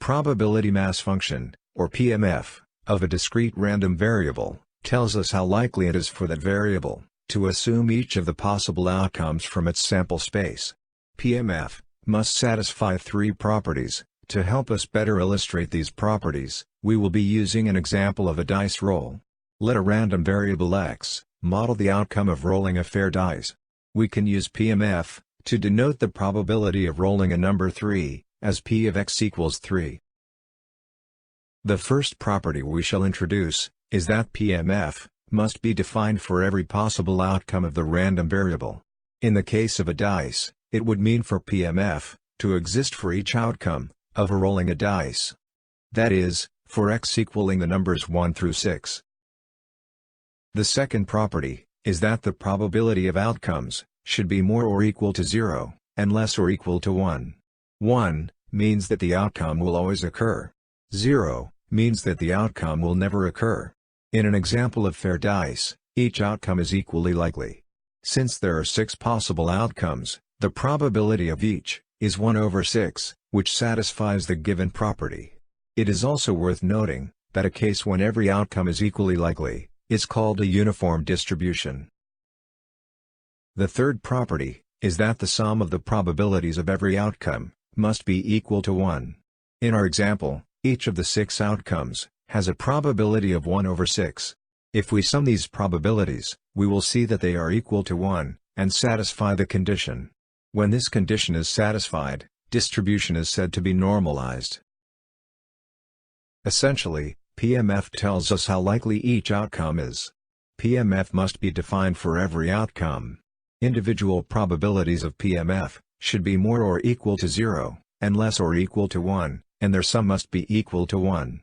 Probability mass function, or PMF, of a discrete random variable, tells us how likely it is for that variable to assume each of the possible outcomes from its sample space. PMF must satisfy three properties. To help us better illustrate these properties, we will be using an example of a dice roll. Let a random variable x model the outcome of rolling a fair dice. We can use PMF to denote the probability of rolling a number 3, as P of x equals 3. The first property we shall introduce is that PMF must be defined for every possible outcome of the random variable. In the case of a dice, it would mean for PMF to exist for each outcome of rolling a dice. That is, for x equaling the numbers 1 through 6. The second property is that the probability of outcomes should be more or equal to 0, and less or equal to 1. 1 means that the outcome will always occur. 0 means that the outcome will never occur. In an example of fair dice, each outcome is equally likely. Since there are 6 possible outcomes, the probability of each is 1 over 6, which satisfies the given property. It is also worth noting that a case when every outcome is equally likely is called a uniform distribution. The third property is that the sum of the probabilities of every outcome must be equal to 1. In our example, each of the 6 outcomes has a probability of 1 over 6. If we sum these probabilities, we will see that they are equal to 1, and satisfy the condition. When this condition is satisfied, distribution is said to be normalized. Essentially, PMF tells us how likely each outcome is. PMF must be defined for every outcome. Individual probabilities of PMF should be more or equal to 0, and less or equal to 1, and their sum must be equal to 1.